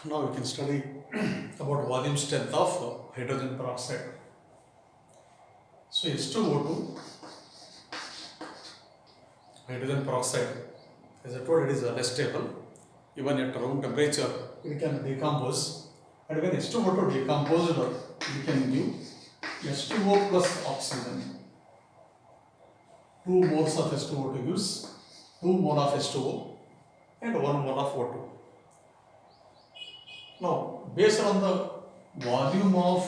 Now we can study about volume strength of hydrogen peroxide. So H2O2, hydrogen peroxide, as I told, it is less stable. Even at room temperature, it can decompose. And when H2O2 decomposed, we can give H2O plus oxygen. 2 moles of H2O2 gives 2 mole of H2O and 1 mole of O2. Now, based on the volume of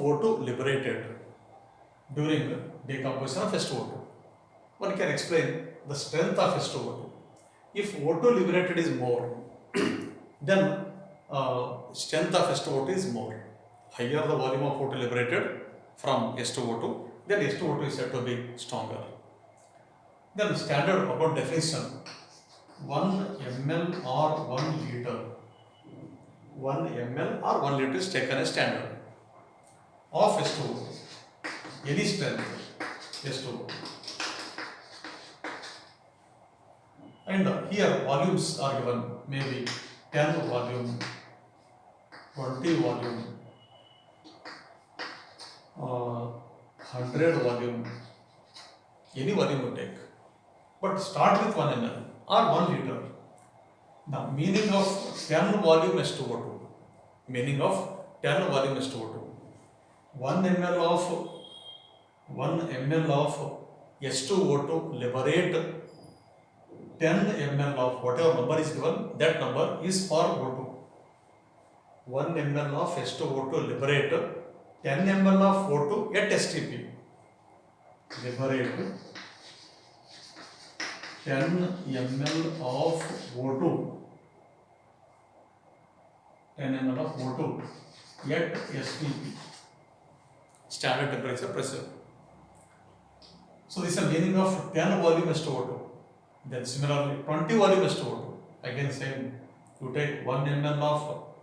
O2 liberated during decomposition of H2O2, one can explain the strength of H2O2. If O2 liberated is more, then strength of H2O2 is more. Higher the volume of O2 liberated from H2O2, then H2O2 is said to be stronger. Then standard about definition: 1 ml or 1 liter. 1 ml or 1 liter is taken as standard of H2O. Any strength H2O. And here volumes are given, maybe 10 volume, 20 volume, 100 volume, any volume you take. But start with 1 ml or 1 liter. The meaning of 10 volume H2O2. Meaning of 10 volume H2O2. 1 ml of H2O2 liberate 10 ml of whatever number is given, that number is for O2. 1 ml of H2O2 liberate 10 ml of O2 at STP. Liberate 10 ml of O2. 10 ml of O2 at STP. Standard temperature pressure. So this is the meaning of 10 volume H2O2. Then similarly 20 volume H2O2. Again same, you take 1 ml of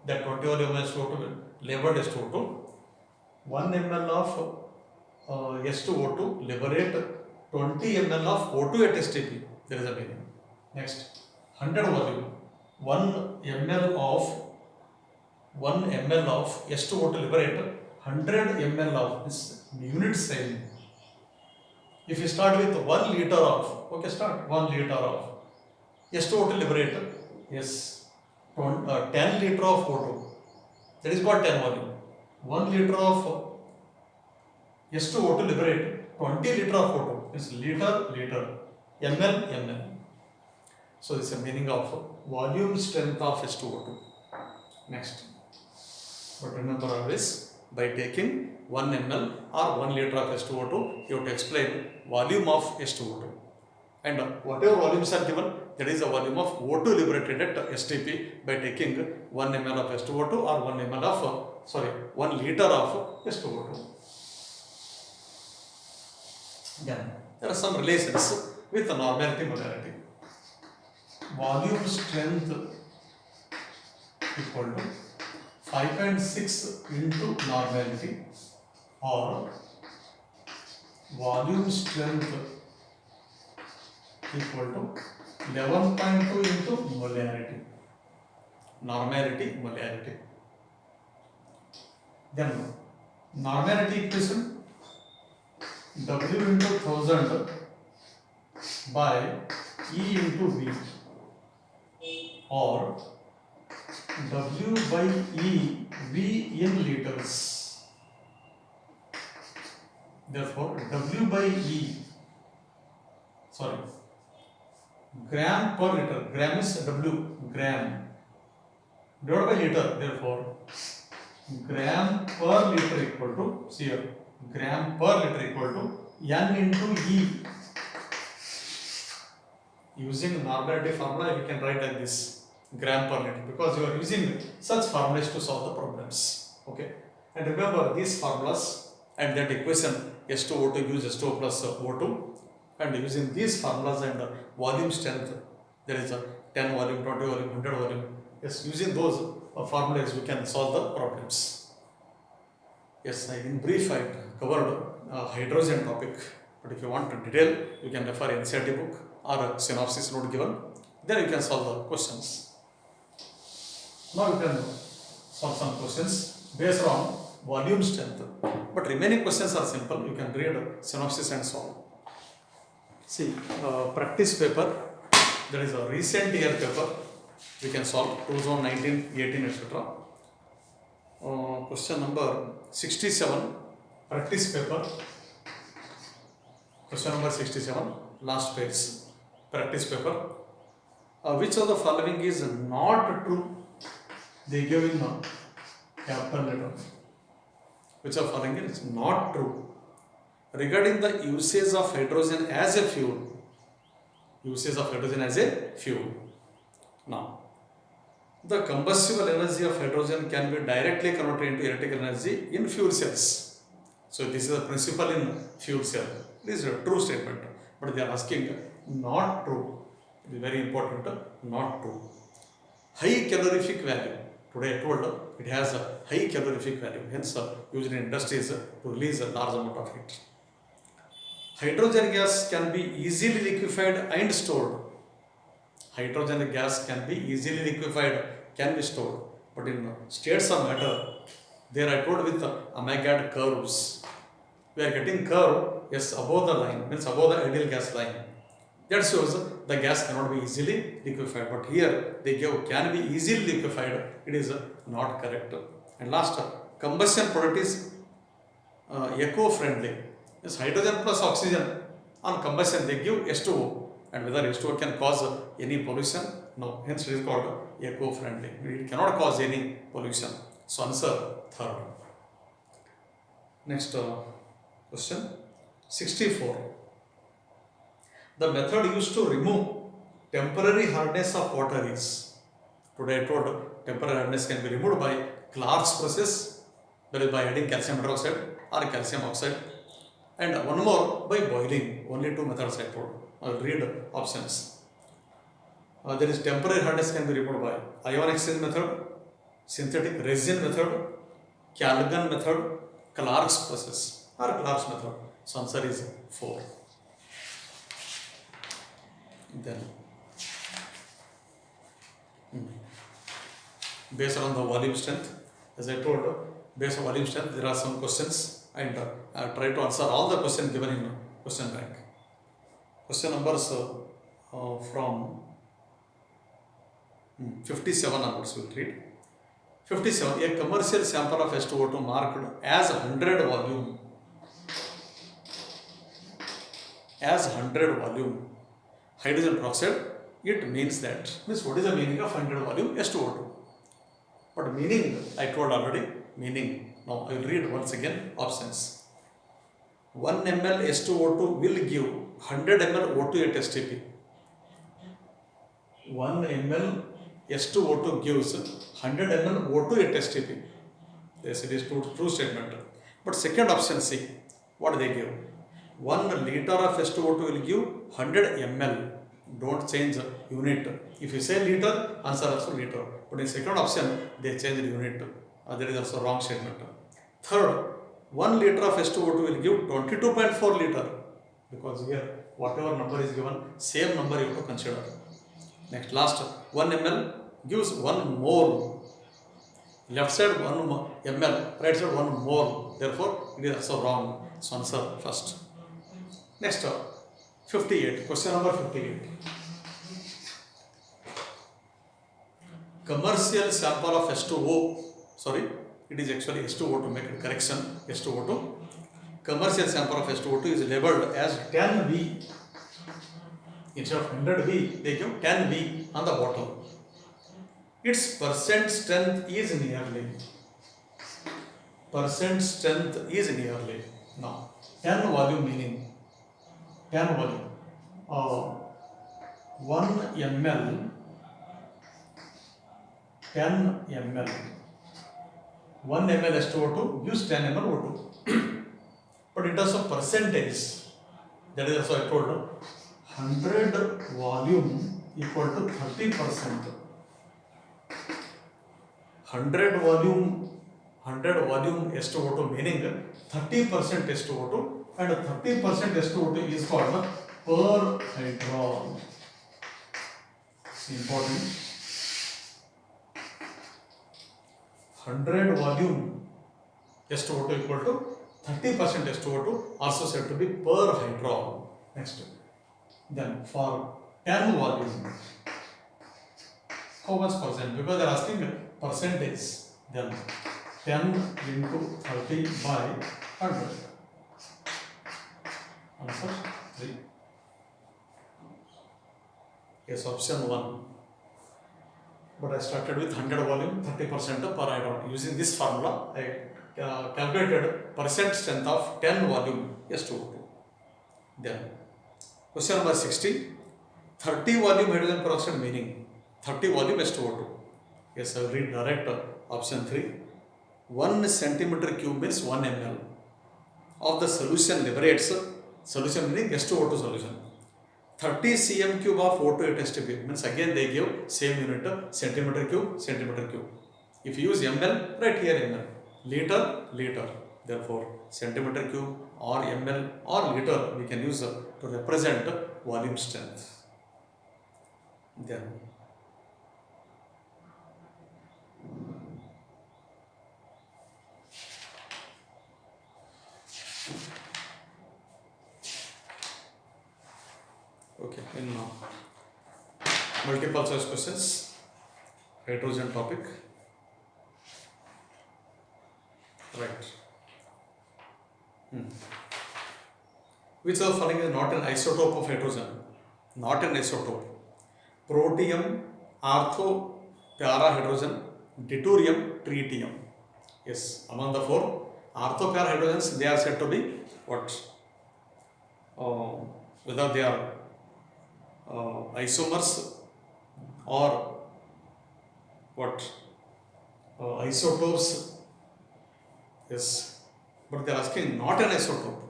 that 20 volume H2O2 labeled H2O2. 1 ml of H2O2 liberate 20 ml of O2 at STP. There is a meaning. Next, 100 volume. 1 ml of H2O2 liberate 100 ml of this unit same. If you start with 1 liter of, okay, start 1 liter of H2O2 liberate, yes, 10 liter of O2. That is what 10 volume. 1 liter of H2O2 liberate 20 liter of O2. It's liter, ml. So this is the meaning of volume strength of H2O2. Next. But remember always, by taking 1 ml or 1 liter of H2O2, you have to explain volume of H2O2. And whatever volumes are given, that is the volume of O2 liberated at STP by taking 1 ml of H2O2 or 1 liter of H2O2. Then there are some relations with the normality molarity. Volume strength equal to 5.6 into normality, or volume strength equal to 11.2 into molarity. Normality, molarity. Then normality equation, W into 1000 by E into V, or W by E, V in liters. Therefore, W by E, gram per liter. Gram is W, gram, divided by liter. Therefore, gram per liter equal to, see here, gram per liter equal to N into E. Using normality formula, we can write like this, gram per liter, because you are using such formulas to solve the problems. Okay, and remember these formulas and that equation, H2O2 gives H2O plus O2, and using these formulas and volume strength, there is a 10 volume, 20 volume, 100 volume. Yes, using those formulas we can solve the problems. Yes, in brief I covered hydrogen topic, but if you want to detail, you can refer NCERT book or a synopsis note given. Then you can solve the questions. Now you can solve some questions based on volume strength. But remaining questions are simple. You can read synopsis and solve. See, practice paper, that is a recent year paper. We can solve 2019, 18, etc. Question number 67, practice paper. Question number 67, last page, practice paper. Which of the following is not true? They give in capital letter. Which of the following is not true regarding the usage of hydrogen as a fuel? Usage of hydrogen as a fuel. Now, the combustible energy of hydrogen can be directly converted into electrical energy in fuel cells. So this is a principle in fuel cell. This is a true statement, but they are asking not true. It is very important, not true. High calorific value. Today I told it has a high calorific value, hence used in industries to release a large amount of heat. Hydrogen gas can be easily liquefied and stored. Hydrogen gas can be easily liquefied, can be stored. But in states of matter, there I told with Avogadro curves. We are getting curve, yes, above the line, means above the ideal gas line. That shows the gas cannot be easily liquefied. But here they give can be easily liquefied. It is not correct. And last, combustion product is eco-friendly. Yes, hydrogen plus oxygen on combustion they give H2O. And whether H2O can cause any pollution? No. Hence it is called eco-friendly. It cannot cause any pollution. So answer third. Next question 64. The method used to remove temporary hardness of water is. Today I told temporary hardness can be removed by Clark's process, that is by adding calcium hydroxide or calcium oxide, and one more by boiling. Only two methods I told. I'll read options. There is temporary hardness can be removed by ion exchange method, synthetic resin method, Calgon method, Clark's process or Clark's method. So answer is 4. Then based on the volume strength, as I told, based on volume strength there are some questions, and try to answer all the questions given in question bank. Question numbers from 57 onwards we will read. 57. A commercial sample of H2O2 marked as 100 volume. As 100 volume hydrogen peroxide, it means that. Means what is the meaning of 100 volume H2O2? But meaning, I told already, meaning. Now I will read once again options. 1 ml H2O2 will give 100 ml O2 at STP. 1 ml H2O2 gives 100 ml O2 at STP. Yes, it is true statement. But second option C, what they give? 1 liter of H2O2 will give 100 ml. Don't change unit. If you say liter, answer also liter. But in second option, they change the unit. That is also wrong statement. Third, 1 liter of H2O2 will give 22.4 liter. Because here, whatever number is given, same number you have to consider. Next, last, 1 ml gives 1 mole. Left side 1 ml, right side 1 mole. Therefore, it is also wrong. So answer first. Next, 58. Question number 58. Commercial sample of H2O. Sorry, it is actually H2O to make a correction. H2O2. Commercial sample of H2O2 is labeled as 10V. Instead of 100V, they give 10V on the bottle. Its percent strength is nearly. Percent strength is nearly. Now, 10 volume meaning. 10 volume. 1 ml. 10 ml. 1 ml H2O2 gives 10 ml O2. But in terms of percentage, that is also I told, 100 volume equal to 30%. 100 volume H2O2 meaning 30% H2O2, and 30% H2O2 is called per hydrol. It's important. 100 volume S2O2 equal to 30% S2O2, also said to be per hydrol. Next. Then for 10 volume, how much percent? Because they are asking percentage. Then 10 into 30 by 100. Answer 3. Yes, option 1. But I started with 100 volume, 30% per hydrol. Using this formula, I calculated percent strength of 10 volume S2O2. Then, question number 60. 30 volume hydrogen peroxide meaning 30 volume S2O2. Yes, I will read direct option 3. 1 centimeter cube means 1 ml of the solution liberates, solution meaning S2O2 solution. 30 cm cube of O2 STP means again they give same unit centimeter cube, centimeter cube. If you use ml, write here ml. Liter, liter. Therefore, centimeter cube or ml or liter we can use to represent volume strength. Then, okay, in multiple choice questions, hydrogen topic. Right. Which of the following is not an isotope of hydrogen? Not an isotope. Protium, ortho, para hydrogen, deuterium, tritium. Yes, among the four ortho para hydrogens, they are said to be what? Whether they are isomers or what? Isotopes. Yes, but they are asking not an isotope.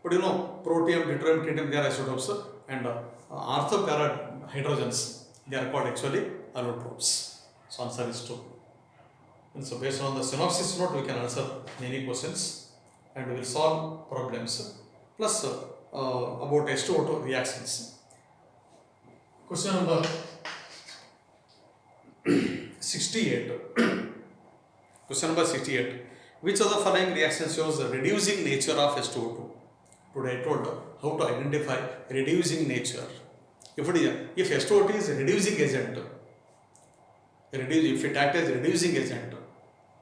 But you know, protium, deuterium, tritium, they are isotopes, and ortho para hydrogens, they are called actually allotropes. So answer is 2. And so based on the synopsis note, we can answer many questions and we will solve problems plus about H2O2 reactions. Question number 68. Question number 68. Which of the following reactions shows the reducing nature of H2O2? Today I told how to identify reducing nature. If H2O2 is a reducing agent, if it acts as a reducing agent,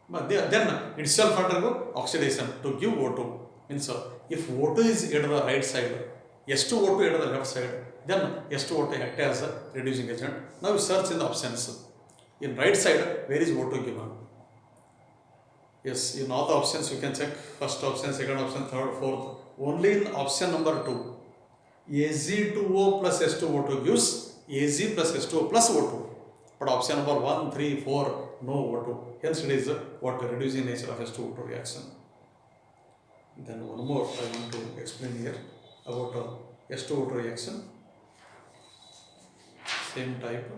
but then itself undergo oxidation to give O2. Means if O2 is at the right side, S2O2 at the left side, then S2O2 acts as a reducing agent. Now we search in the options. In right side, where is O2 given? Yes, in all the options you can check first option, second option, third, fourth. Only in option number 2, Ag2O plus S2O2 gives Ag plus S2O plus O2. But option number 1, 3, 4, no O2. Hence it is what the reducing nature of H2O2 reaction. Then one more I want to explain here about H2O2 reaction. Same type.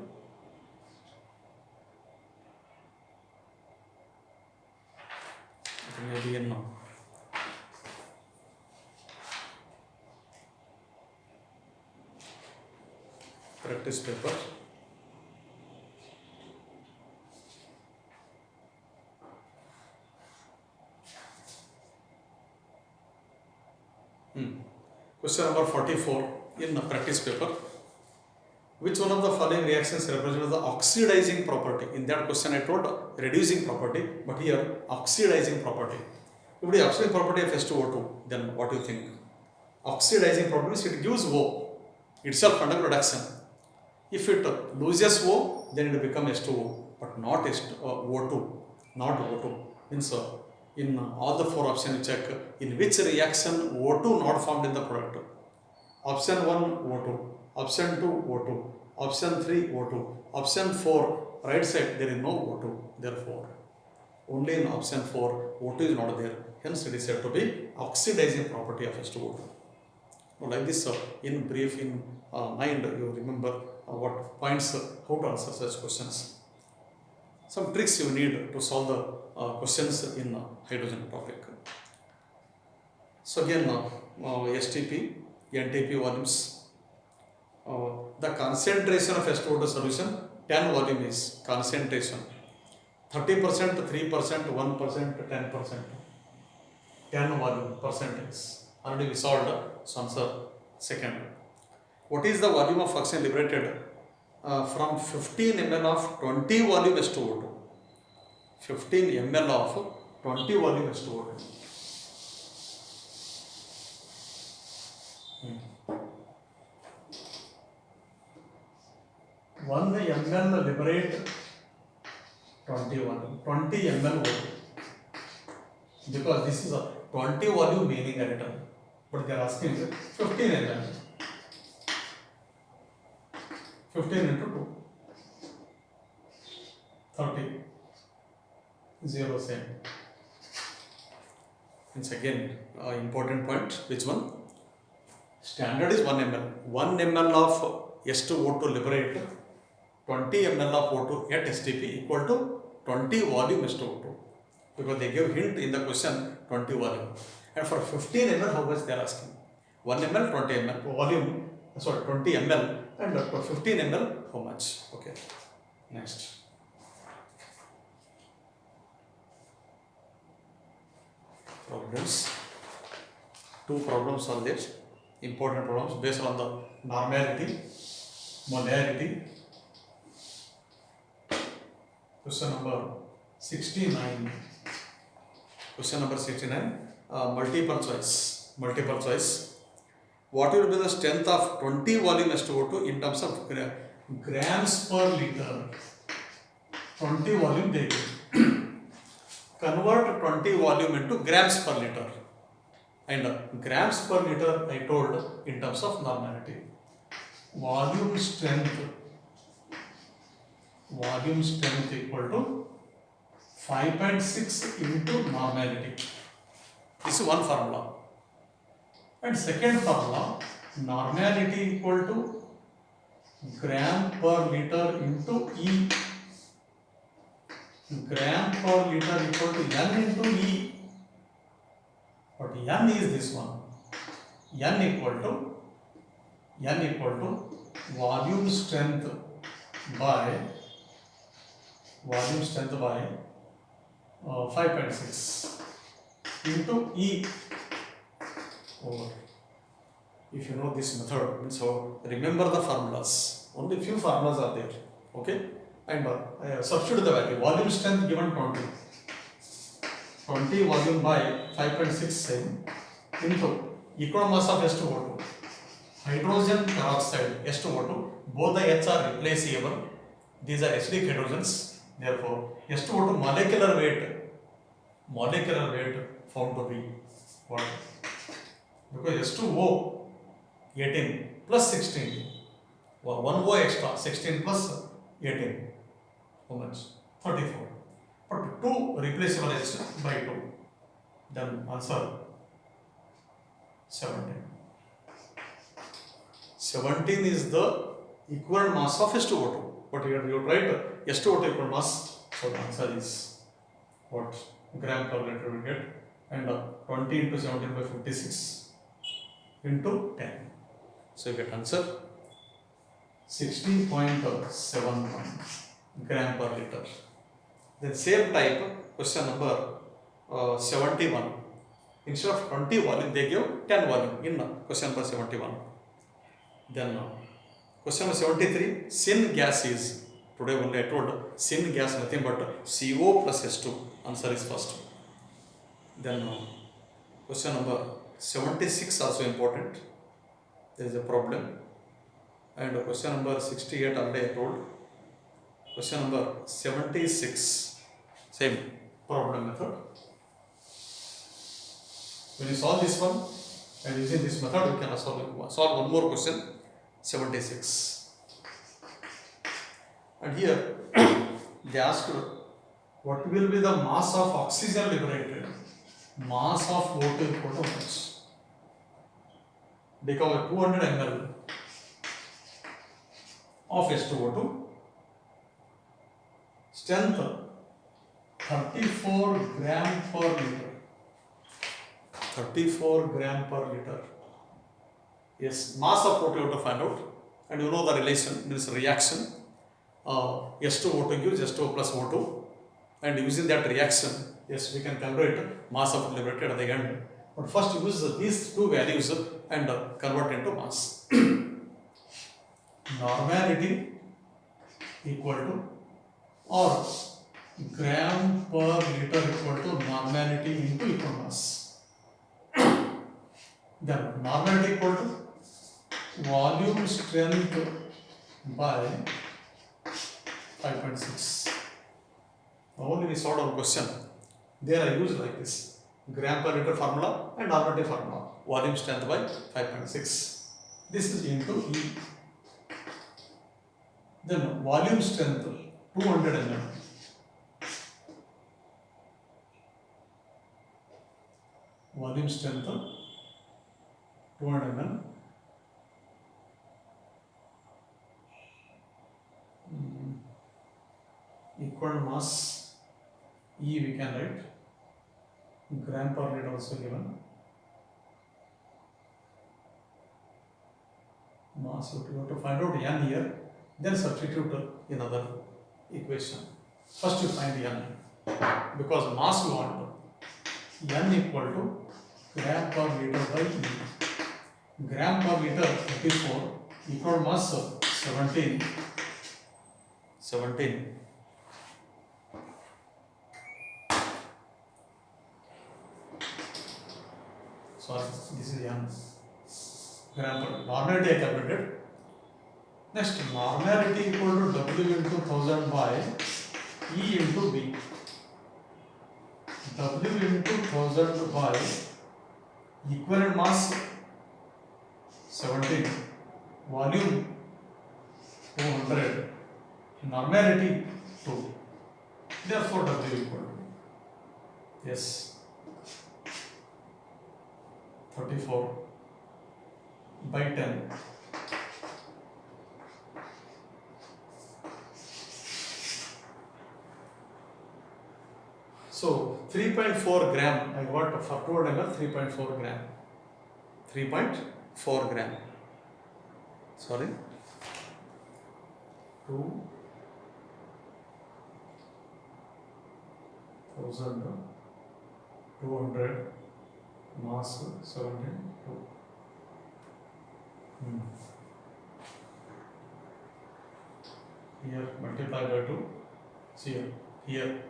Maybe in practice paper. Question number 44 in the practice paper. Which one of the following reactions represents the oxidizing property? In that question I told reducing property, but here oxidizing property. If the oxidizing property of H2O2, then what do you think? Oxidizing property means it gives O itself under reduction. If it loses O, then it becomes H2O, but not O2, not O2. Means in all the four options you check in which reaction O2 not formed in the product. Option 1 O2, option 2 O2, option 3 O2, option 4 right side there is no O2. Therefore, only in option 4 O2 is not there. Hence it is said to be oxidizing property of H2O2. Now, like this, in brief, in mind, you remember what points, how to answer such questions. Some tricks you need to solve the questions in hydrogen topic. So again, STP, NTP volumes, the concentration of H2O2 solution, 10 volume is concentration. 30%, 3%, 1%, 10%. 10 volume percentage. Already we solved, so answer second. What is the volume of oxygen liberated from 15 ml of 20 volume H2O2? 15 ml of 20 volume H2O2. 1 ml liberate 20 volume, 20 ml O2. Because this is a 20 volume meaning I written, but they are asking 15 ml. 15 into 2, 30, 0 same. It's again important point. Which one? Standard is 1 ml. 1 ml of H2O2 liberate 20 ml of O2 at STP equal to 20 volume H2O2. Because they give hint in the question 20 volume. And for 15 ml, how much they are asking? 1 ml, 20 ml volume, sorry, 20 ml, and for 15 ml, how much? Okay. Next. Problems. Two problems are there. Important problems based on the normality, molarity. Question number 69. Question number 69. Multiple choice. Multiple choice. What will be the strength of 20 volume H2O2 in terms of grams per liter? 20 volume they give. Convert 20 volume into grams per liter. And grams per liter I told in terms of normality. Volume strength equal to 5.6 into normality. This is one formula. And second formula, normality equal to gram per liter into E. Gram per liter equal to N into E. But N is this one. N equal to volume strength by 5.6 into E over. If you know this method, so remember the formulas. Only few formulas are there. Okay, and substitute the value. Volume strength given 20 volume by 5.6 same into equal mass of H2O2. Hydrogen peroxide H2O2. Both the H are replaceable. These are acidic hydrogens. Therefore, H2O2 molecular weight found to be what? Because H2O 18 plus 16, 1 O extra, 16 plus 18, how much? 34. But 2 replaceable H by 2. Then answer 17. 17 is the equal mass of H2O2. But here you write H2O2 equal mass, so the answer is what? Gram per liter we get, and 20 into 17 by 56 into 10. So you get answer 60.71 gram per liter. Then same type, question number 71. Instead of 20 volume, they give 10 volume in question number 71. Then question number 73, syn gas is, today only I told, syn gas nothing but CO plus H2. Answer is first. Then question number 76 also important. There is a problem. And question number 68 already I told. Question number 76, same problem method. When you solve this one and using this method, you can solve one more question, 76. And here they asked what will be the mass of oxygen liberated? Mass of O2 equal to much? They cover 200 ml of H2O2. Strength 34 gram per liter. 34 gram per liter. Yes, mass of O2 to find out. and you know the relation, this reaction. S2O2 gives S2O plus O2, and using that reaction, yes, we can calculate mass of liberated at the end. But first use these two values and convert into mass. Normality equal to, or gram per liter equal to normality into equal mass. Then normality equal to volume strength by 5.6. Only we sort of question. There I use like this: gram per liter formula and normality formula. Volume strength by 5.6. This is into E. Then volume strength 200 mm. Volume strength 200 mm. Equal mass E we can write. Gram per liter also given. Mass you have to find out N here, then substitute in other equation. First you find N, because mass we want. N equal to gram per liter by E. Gram per liter 34, equal mass 17. Sorry, this is N. Gram per normality I calculated. Next, normality equal to W into 1000 by E into B. W into 1000 by equivalent mass 17, volume 200, normality 2. Therefore, W equal to, yes, 34 by 10. So 3.4 gram I got for 200 ml, 3.4 gram. 3.4 gram. Sorry. 2,200 mass 72. Here multiply by 2. See here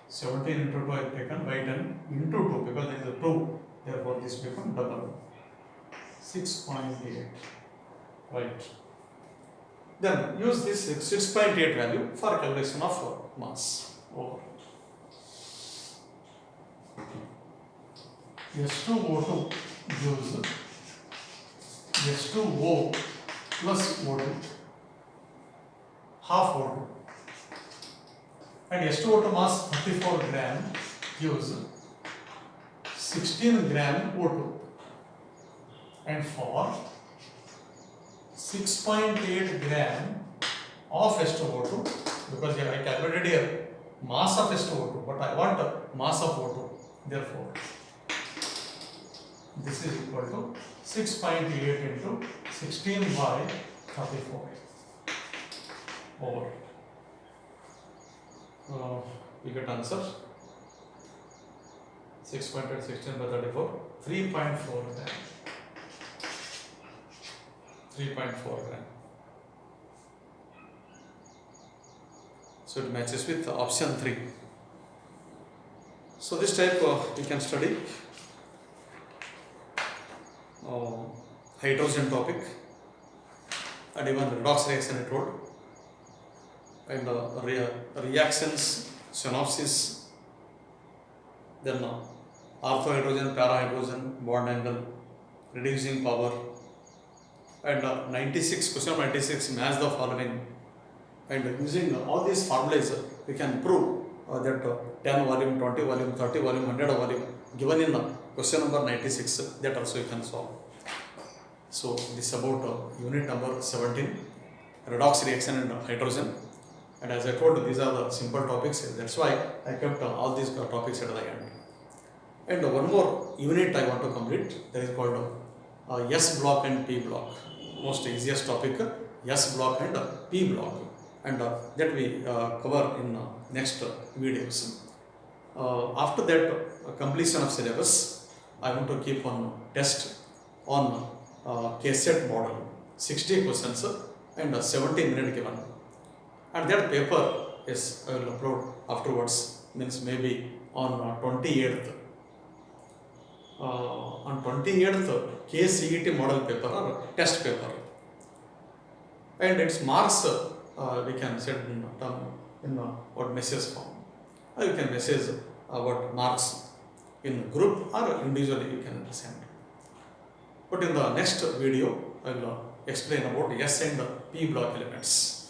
17 into 2 I have taken by 10 into 2, because there is a 2, therefore this becomes double. 6.8. Right. Then use this 6.8 value for calculation of mass. Over. S2O2 gives S2O plus O2, half O2. And S2O2 mass 34 gram gives 16 gram O2. And for 6.8 gram of S2O2, because here I calculated here mass of S2O2, but I want mass of O2, therefore this is equal to 6.8 into 16 by 34 over. We get answer 6.8 16 by 34, 3.4 gram. 3.4 gram. So it matches with option 3. So this type we can study hydrogen topic and even redox reaction I told, and reactions, synopsis, then orthohydrogen, parahydrogen, bond angle, reducing power, and 96, question 96, match the following, and using all these formulas we can prove that 10 volume, 20 volume, 30 volume, 100 volume given in question number 96, that also you can solve. So this is about unit number 17, redox reaction and hydrogen. And as I told, these are the simple topics, that's why I kept all these topics at the end. And one more unit I want to complete, that is called S block and P block. Most easiest topic, S block and P block, and that we cover in next videos. After that completion of syllabus, I want to keep one test on KSET model, 60 questions and 70-minute given, and that paper is I will upload afterwards, means maybe on 28th. On 28th, KCET model paper or test paper, and its marks we can send in what message form. You can message what marks in group or individually you can send. But in the next video, I will explain about S and P block elements.